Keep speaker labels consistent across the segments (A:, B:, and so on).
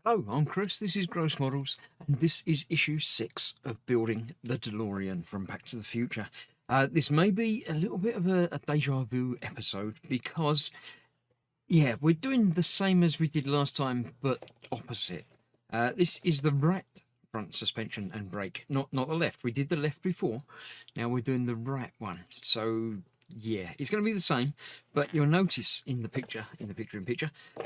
A: Hello, I'm Chris, this is Gross Models, and this is issue 6 of Building the DeLorean from Back to the Future. This may be a little bit of a deja vu episode because, yeah, we're doing the same as we did last time, but opposite. This is the right front suspension and brake, not the left. We did the left before, now we're doing the right one. So yeah, it's going to be the same, but you'll notice in the picture,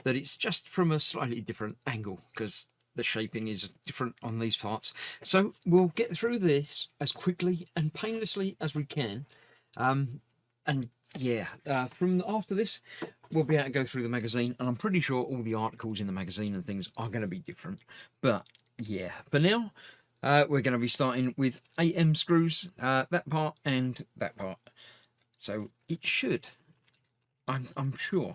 A: that it's just from a slightly different angle because the shaping is different on these parts. So we'll get through this as quickly and painlessly as we can. And yeah, from after this, we'll be able to go through the magazine, and I'm pretty sure all the articles in the magazine and things are going to be different. But yeah, for now, we're going to be starting with AM screws, that part and that part. So it should, I'm sure,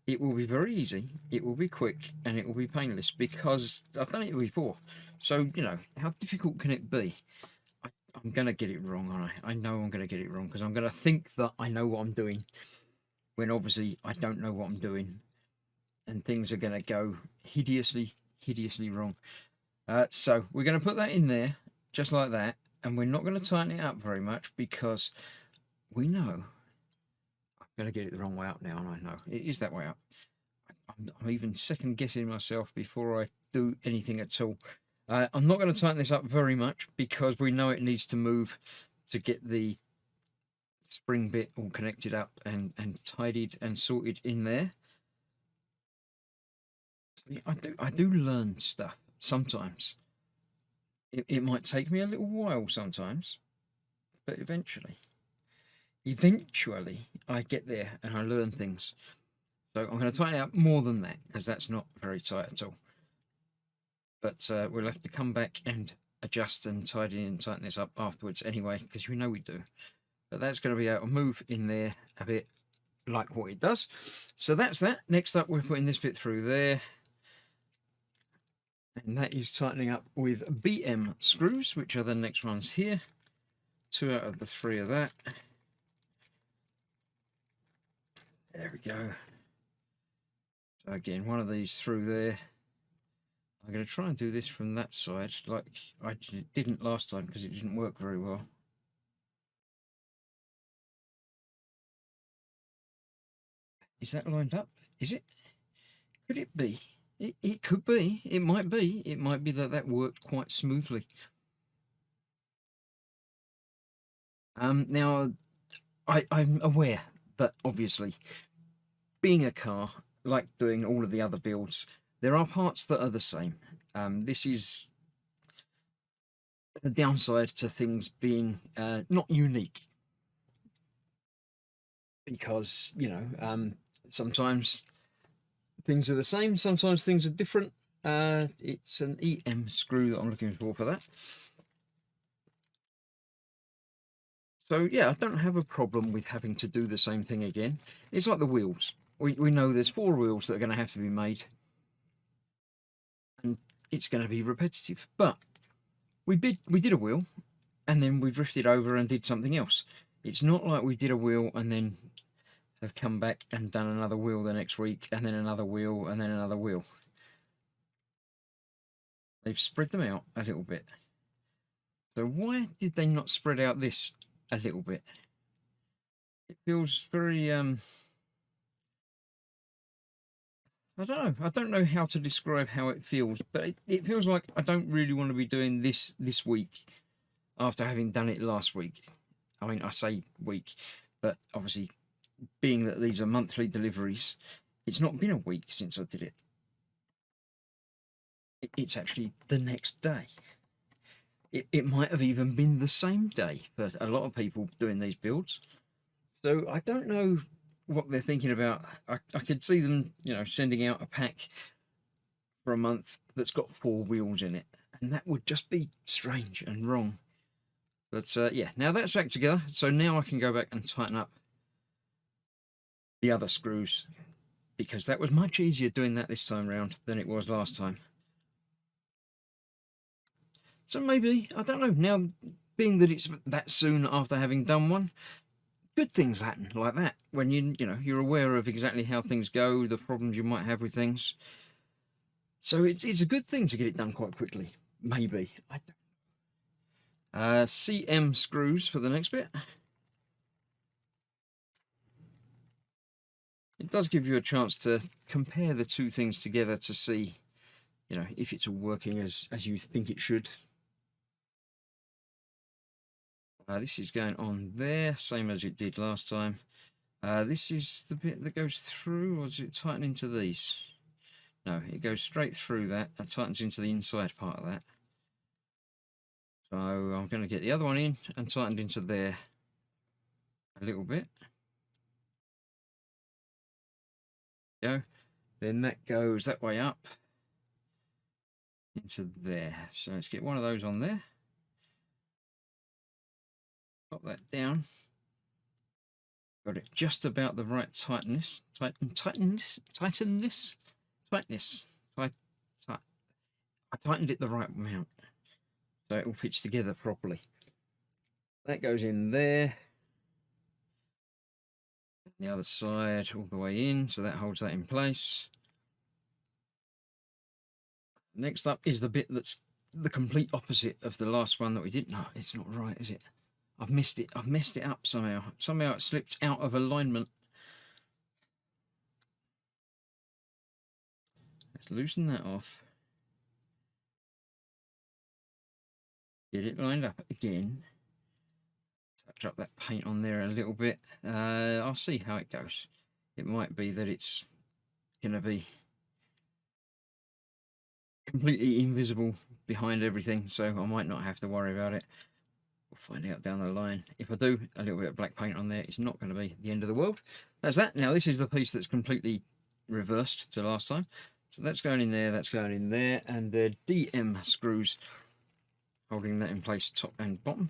A: it will be very easy, it will be quick, and it will be painless because I've done it before. So, you know, how difficult can it be? I'm going to get it wrong, aren't I? I know I'm going to get it wrong because I'm going to think that I know what I'm doing when obviously I don't know what I'm doing. And things are going to go hideously wrong. So we're going to put that in there just like that. And we're not going to tighten it up very much because we know I'm going to get it the wrong way up now, and I know it is that way up. I'm even second guessing myself before I do anything at all. I'm not going to tighten this up very much because we know it needs to move to get the spring bit all connected up and tidied and sorted in there. I do learn stuff sometimes. It might take me a little while sometimes, but eventually I get there and I learn things. So I'm going to tighten it up more than that because that's not very tight at all. But we'll have to come back and adjust and tidy and tighten this up afterwards anyway, because we know we do. But that's going to be able to move in there a bit like what it does. So that's that. Next up, we're putting this bit through there. And that is tightening up with BM screws, which are the next ones here. 2 out of the 3 of that. There we go. So again, one of these through there. I'm going to try and do this from that side, like I didn't last time because it didn't work very well. Is that lined up? Is it? Could it be? It could be. It might be. It might be that that worked quite smoothly. Now, I'm aware that obviously, being a car, like doing all of the other builds, there are parts that are the same. This is the downside to things being not unique. Because, you know, sometimes things are the same, sometimes things are different. It's an EM screw that I'm looking for that. So yeah, I don't have a problem with having to do the same thing again. It's like the wheels. We know there's 4 wheels that are going to have to be made. And it's going to be repetitive. But we did a wheel, and then we drifted over and did something else. It's not like we did a wheel and then have come back and done another wheel the next week, and then another wheel, and then another wheel. They've spread them out a little bit. So why did they not spread out this a little bit? It feels very I don't know. I don't know how to describe how it feels, but it feels like I don't really want to be doing this week after having done it last week. I mean, I say week, but obviously, being that these are monthly deliveries, it's not been a week since I did it. It's actually the next day. It might have even been the same day for a lot of people doing these builds. So I don't know what they're thinking about. I could see them, you know, sending out a pack for a month that's got 4 wheels in it, and that would just be strange and wrong. But yeah, now that's back together, so now I can go back and tighten up the other screws, because that was much easier doing that this time round than it was last time. So maybe, I don't know, now being that it's that soon after having done one, good things happen like that when you know, you're aware of exactly how things go, the problems you might have with things. So it's a good thing to get it done quite quickly. Maybe. I don't. CM screws for the next bit. It does give you a chance to compare the two things together to see, you know, if it's all working as you think it should. This is going on there, same as it did last time. This is the bit that goes through, or does it tighten into these? No, it goes straight through that and tightens into the inside part of that. So I'm going to get the other one in and tightened into there a little bit. Go. Then that goes that way up into there. So let's get one of those on there. Pop that down. Got it just about the right tightness. Tightness. I tightened it the right amount, so it all fits together properly. That goes in there. The other side all the way in, so that holds that in place. Next up is the bit that's the complete opposite of the last one that we did. No, it's not right, is it? I've missed it. I've messed it up somehow. Somehow it slipped out of alignment. Let's loosen that off. Get it lined up again. Touch up that paint on there a little bit. I'll see how it goes. It might be that it's going to be completely invisible behind everything, so I might not have to worry about it. We'll find out down the line. If I do a little bit of black paint on there, it's not going to be the end of the world. That's that. Now this is the piece that's completely reversed to last time. So that's going in there, that's going in there, and the DM screws holding that in place top and bottom.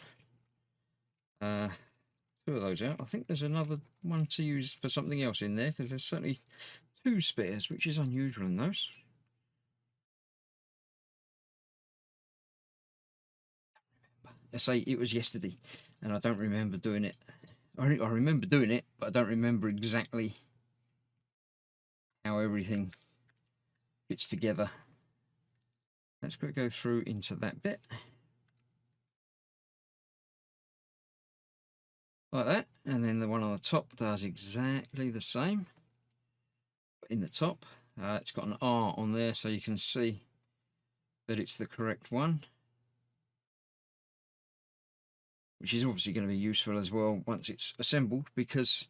A: Two of those out. I think there's another one to use for something else in there, because there's certainly two spares, which is unusual in those. I say it was yesterday, and I don't remember doing it. I remember doing it, but I don't remember exactly how everything fits together. Let's go through into that bit. Like that, and then the one on the top does exactly the same. But in the top, it's got an R on there, so you can see that it's the correct one, which is obviously going to be useful as well once it's assembled, because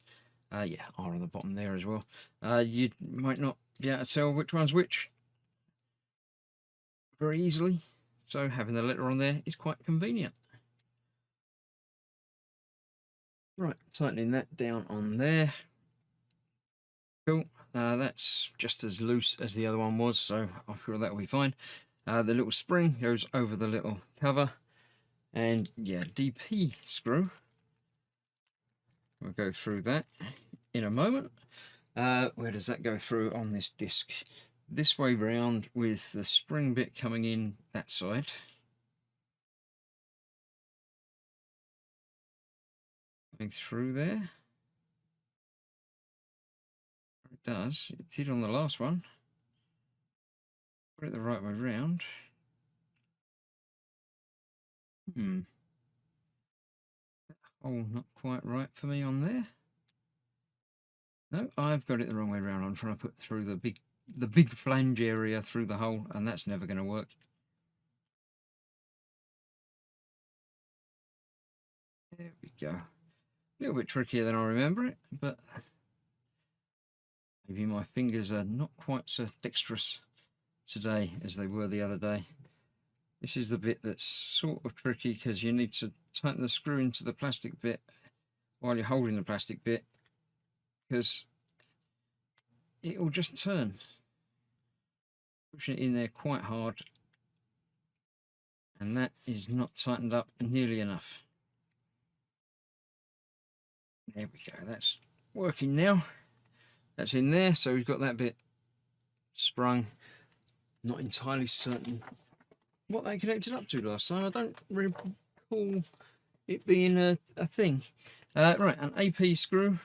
A: yeah, R on the bottom there as well. You might not be able to tell which one's which very easily, so having the letter on there is quite convenient. Right, tightening that down on there. Cool. That's just as loose as the other one was, so I'm sure that will be fine. The little spring goes over the little cover, and yeah, DP screw. We'll go through that in a moment. Where does that go through on this disc? This way round, with the spring bit coming in that side. Going through there. It does. It did on the last one. Put it the right way round. Oh, not quite right for me on there. No, I've got it the wrong way around. I'm trying to put through the big flange area through the hole, and that's never going to work. There we go. A little bit trickier than I remember it, but maybe my fingers are not quite so dexterous today as they were the other day. This is the bit that's sort of tricky, because you need to tighten the screw into the plastic bit while you're holding the plastic bit, because it will just turn. Pushing it in there quite hard, and that is not tightened up nearly enough. There we go, that's working now. That's in there, so we've got that bit sprung. Not entirely certain what they connected up to last time. I don't recall it being a thing. Right, an AP screw.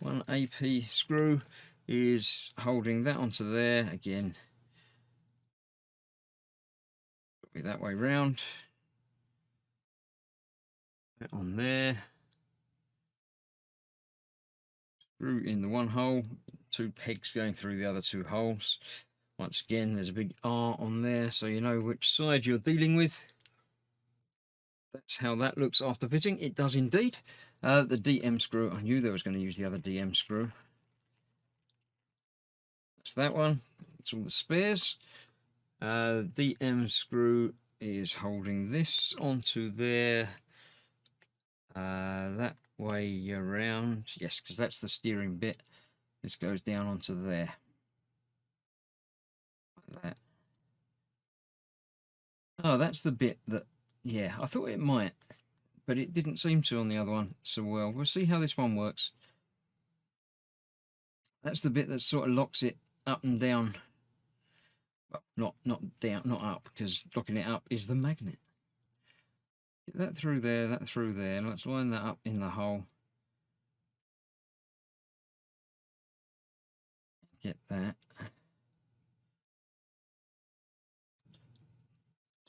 A: One AP screw is holding that onto there. Again, put it that way round. That on there. Screw in the one hole, 2 pegs going through the other 2 holes. Once again, there's a big R on there, so you know which side you're dealing with. That's how that looks after fitting. It does indeed. The DM screw, I knew they was going to use the other DM screw. That's that one. That's all the spares. DM screw is holding this onto there. That way around. Yes, because that's the steering bit. This goes down onto there. Like that. Oh, that's the bit that, yeah, I thought it might, but it didn't seem to on the other one so well. We'll see how this one works. That's the bit that sort of locks it up and down. Well, not down, not up, because locking it up is the magnet. Get that through there, that through there. Let's line that up in the hole. Get that.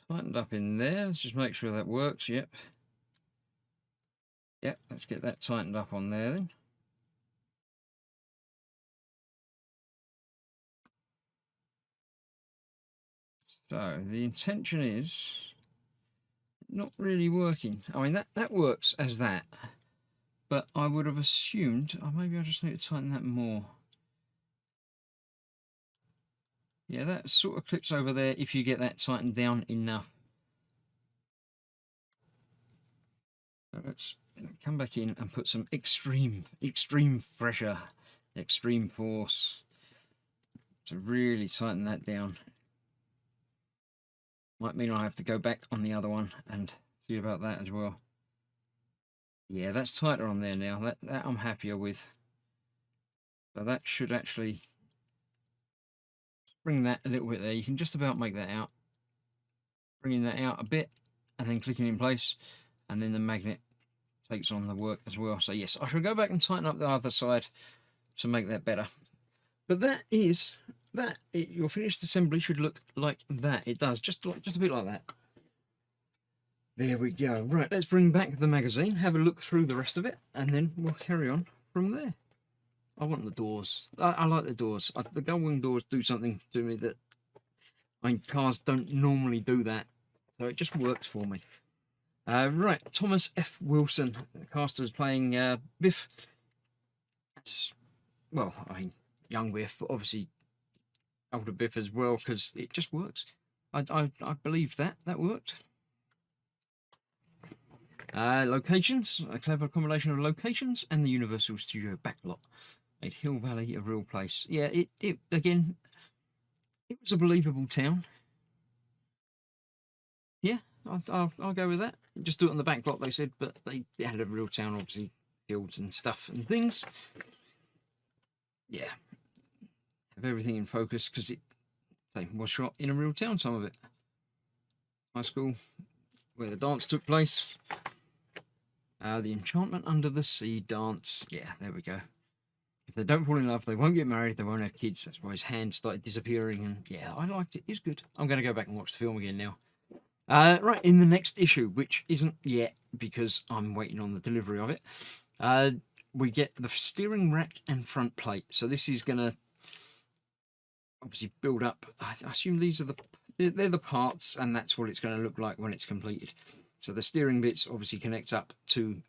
A: Tightened up in there. Let's just make sure that works. Yep. Yep, let's get that tightened up on there then. So the intention is not really working. I mean, that works as that, but I would have assumed, oh, maybe I just need to tighten that more. Yeah, that sort of clips over there if you get that tightened down enough. So let's come back in and put some extreme pressure, extreme force to really tighten that down. Might mean I have to go back on the other one and see about that as well. Yeah, that's tighter on there now. That I'm happier with. So that should actually bring that a little bit there. You can just about make that out. Bringing that out a bit and then clicking in place, and then the magnet takes on the work as well. So yes, I shall go back and tighten up the other side to make that better. But that is that. Your finished assembly should look like that. It does, just a bit like that. There we go. Right, let's bring back the magazine, have a look through the rest of it, and then we'll carry on from there. I want the doors. I like the doors. The gull-wing doors do something to me that, I mean, cars don't normally do that. So it just works for me. Right, Thomas F. Wilson, the caster's playing Biff. That's, well, I mean, young Biff, but obviously older Biff as well, because it just works. I believe that worked. Locations, a clever combination of locations and the Universal Studio backlot made Hill Valley a real place. Yeah, it again, it was a believable town. Yeah, I'll go with that. Just do it on the backlot, they said, but they had a real town, obviously, fields and stuff and things. Yeah, have everything in focus because it was shot in a real town, some of it. High school where the dance took place. The Enchantment Under the Sea dance. Yeah, there we go. If they don't fall in love, they won't get married, they won't have kids. That's why his hand started disappearing. And yeah, I liked it. It was good. I'm going to go back and watch the film again now. Right, in the next issue, which isn't yet because I'm waiting on the delivery of it, we get the steering rack and front plate. So this is going to obviously build up. I assume these are they're the parts, and that's what it's going to look like when it's completed. So the steering bits obviously connect up to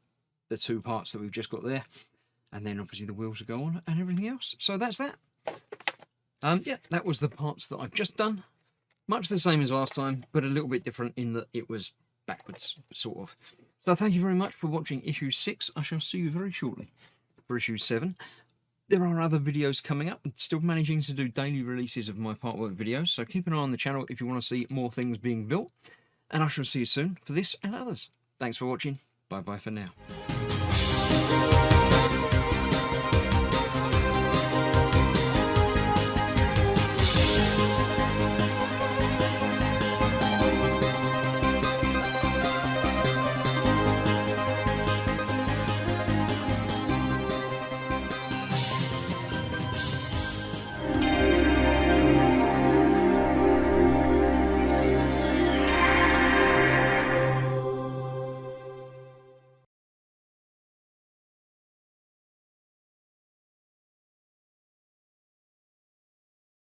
A: the 2 parts that we've just got there, and then obviously the wheels will go on and everything else. So that's that. Yeah, that was the parts that I've just done. Much the same as last time, but a little bit different in that it was backwards, sort of. So thank you very much for watching issue 6. I shall see you very shortly for issue 7. There are other videos coming up. I'm still managing to do daily releases of my partwork videos, so keep an eye on the channel if you want to see more things being built. And I shall see you soon for this and others. Thanks for watching. Bye-bye for now.